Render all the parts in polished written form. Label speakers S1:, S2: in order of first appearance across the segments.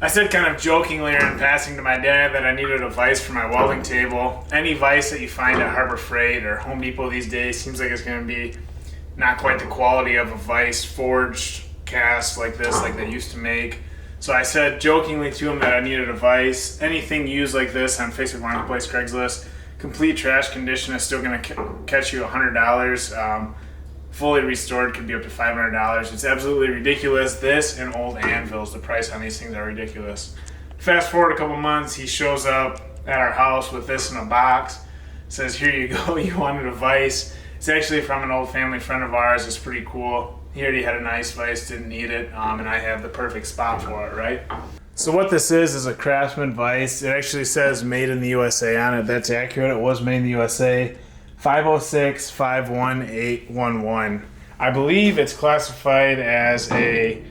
S1: I said kind of jokingly or in passing to my dad that I needed a vise for my welding table. Any vise that you find at Harbor Freight or Home Depot these days seems like it's going to be not quite the quality of a vise forged cast like this, like they used to make. So I said jokingly to him that I needed a vise. Anything used like this on Facebook Marketplace, Craigslist, complete trash condition is still going to catch you $100. Fully restored could be up to $500. It's absolutely ridiculous. This and old anvils, the price on these things are ridiculous. Fast forward a couple months, he shows up at our house with this in a box. Says, here you go, you wanted a vise. It's actually from an old family friend of ours. It's pretty cool. He already had a nice vise, didn't need it, and I have the perfect spot for it, right? So what this is a Craftsman Vise. It actually says made in the USA on it. That's accurate. It was made in the USA. 506-51811. I believe it's classified as a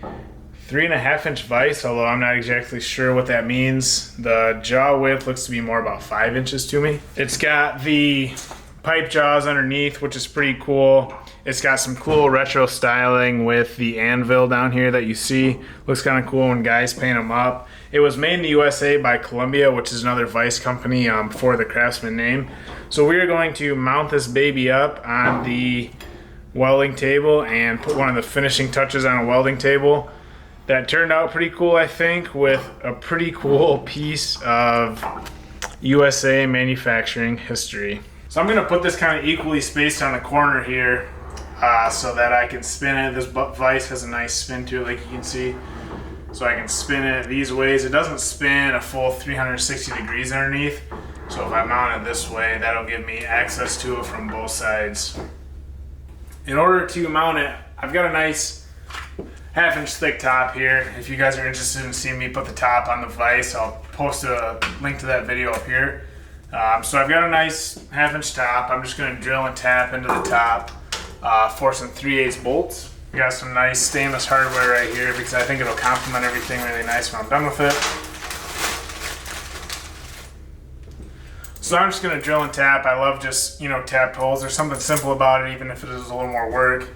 S1: 3.5-inch vise, although I'm not exactly sure what that means. The jaw width looks to be more about 5 inches to me. It's got the pipe jaws underneath, which is pretty cool. It's got some cool retro styling with the anvil down here that you see. Looks kind of cool when guys paint them up. It was made in the USA by Columbia, which is another vise company for the Craftsman name. So we are going to mount this baby up on the welding table and put one of the finishing touches on a welding table. That turned out pretty cool, I think, with a pretty cool piece of USA manufacturing history. So I'm gonna put this kind of equally spaced on the corner here so that I can spin it. This vise has a nice spin to it, like you can see. So I can spin it these ways. It doesn't spin a full 360 degrees underneath. So if I mount it this way, that'll give me access to it from both sides. In order to mount it, I've got a nice 1/2-inch thick top here. If you guys are interested in seeing me put the top on the vise, I'll post a link to that video up here. So I've got a nice 1/2-inch top. I'm just going to drill and tap into the top for some 3/8 bolts. I got some nice stainless hardware right here because I think it'll complement everything really nice when I'm done with it. So I'm just going to drill and tap. I love just, tapped holes. There's something simple about it, even if it is a little more work,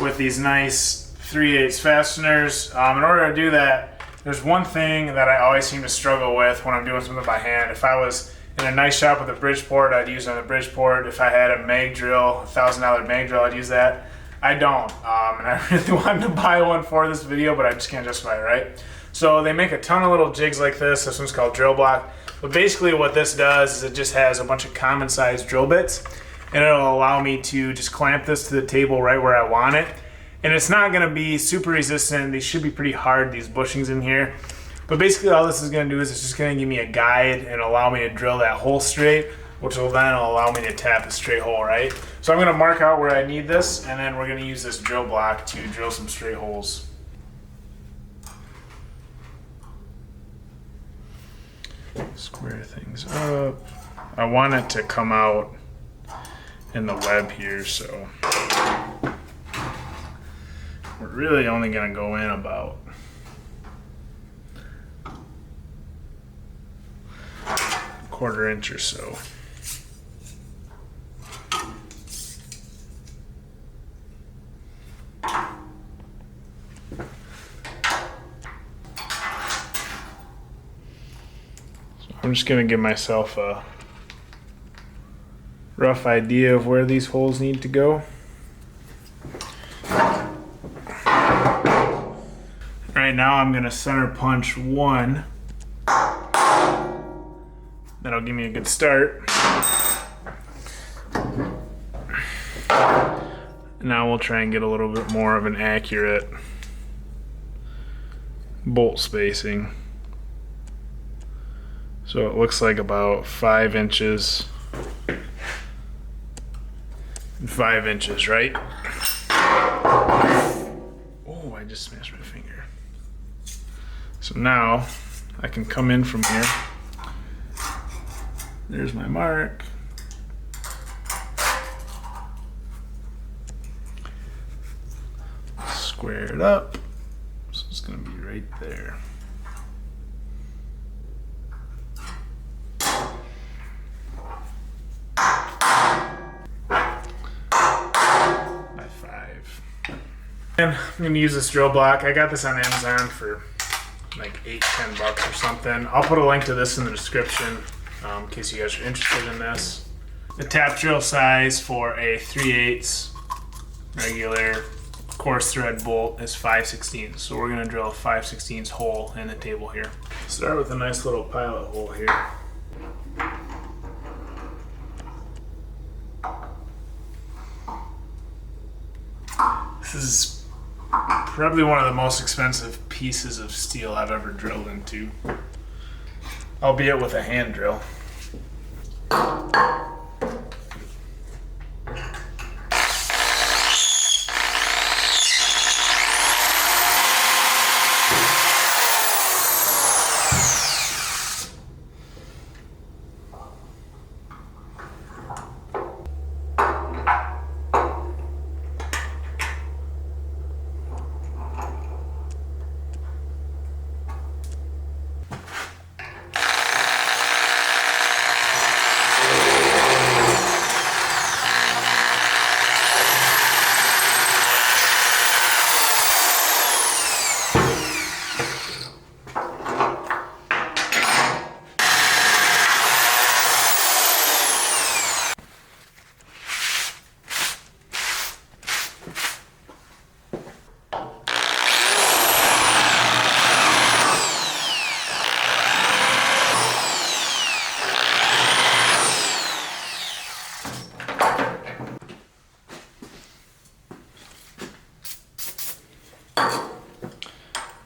S1: with these nice 3/8 fasteners. In order to do that, there's one thing that I always seem to struggle with when I'm doing something by hand. If I was in a nice shop with a Bridgeport, I'd use it on the Bridgeport. If I had a mag drill, a $1,000 mag drill, I'd use that. I don't, and I really wanted to buy one for this video, but I just can't justify it, right? So they make a ton of little jigs like this. This one's called Drill Block. But basically what this does is it just has a bunch of common sized drill bits, and it'll allow me to just clamp this to the table right where I want it. And it's not gonna be super resistant. These should be pretty hard, these bushings in here. But basically all this is gonna do is it's just gonna give me a guide and allow me to drill that hole straight, which will then allow me to tap a straight hole, right? So I'm gonna mark out where I need this, and then we're gonna use this drill block to drill some straight holes. Square things up. I want it to come out in the web here, so we're really only gonna go in about a 1/4 inch or so. I'm just going to give myself a rough idea of where these holes need to go. Right now I'm going to center punch one. That'll give me a good start. Now we'll try and get a little bit more of an accurate bolt spacing. So it looks like about 5 inches. 5 inches, right? Oh, I just smashed my finger. So now I can come in from here. There's my mark. Square it up. So it's going to be right there. And I'm going to use this drill block. I got this on Amazon for like $8-10 or something. I'll put a link to this in the description in case you guys are interested in this. The tap drill size for a 3/8 regular coarse thread bolt is 5/16. So we're gonna drill a 5/16 hole in the table here. Start with a nice little pilot hole here. This is probably one of the most expensive pieces of steel I've ever drilled into, albeit with a hand drill.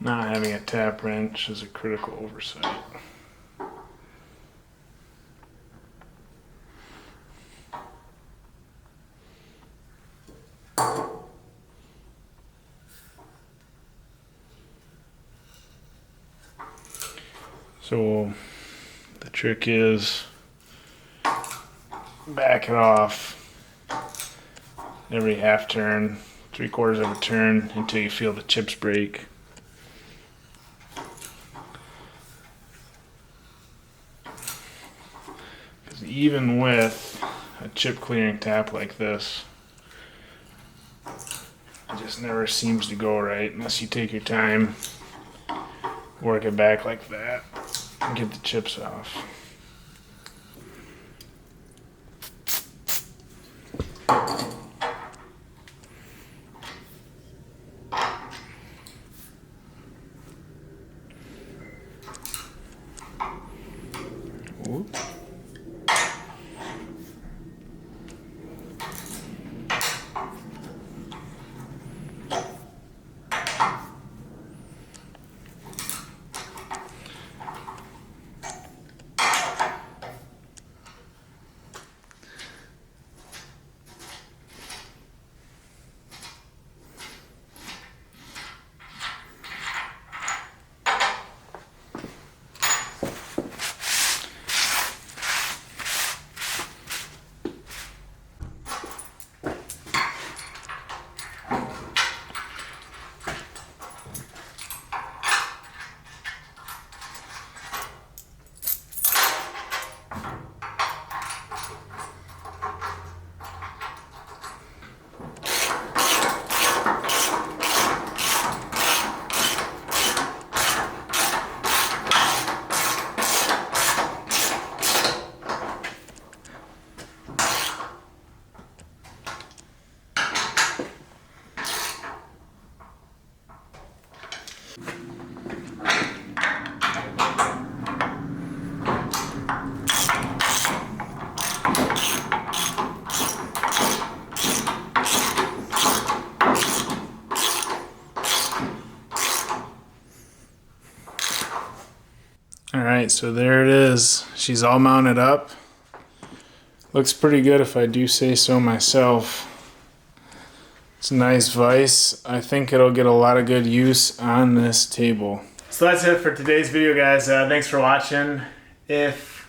S1: Not having a tap wrench is a critical oversight. So the trick is back it off every half turn, 3/4 of a turn until you feel the chips break. Because even with a chip clearing tap like this, it just never seems to go right unless you take your time, work it back like that, and get the chips off. Whoop. Alright, so there it is. She's all mounted up. Looks pretty good if I do say so myself. It's a nice vise. I think it'll get a lot of good use on this table. So that's it for today's video, guys. Thanks for watching. If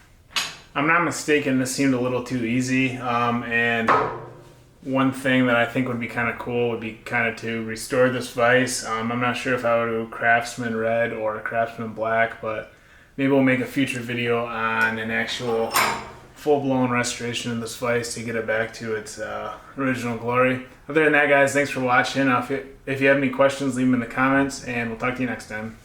S1: I'm not mistaken, this seemed a little too easy. And one thing that I think would be kind of cool would be kind of to restore this vise. I'm not sure if I would do Craftsman Red or Craftsman Black, but maybe we'll make a future video on an actual full-blown restoration of this vise to get it back to its original glory. Other than that, guys, thanks for watching. If you have any questions, leave them in the comments, and we'll talk to you next time.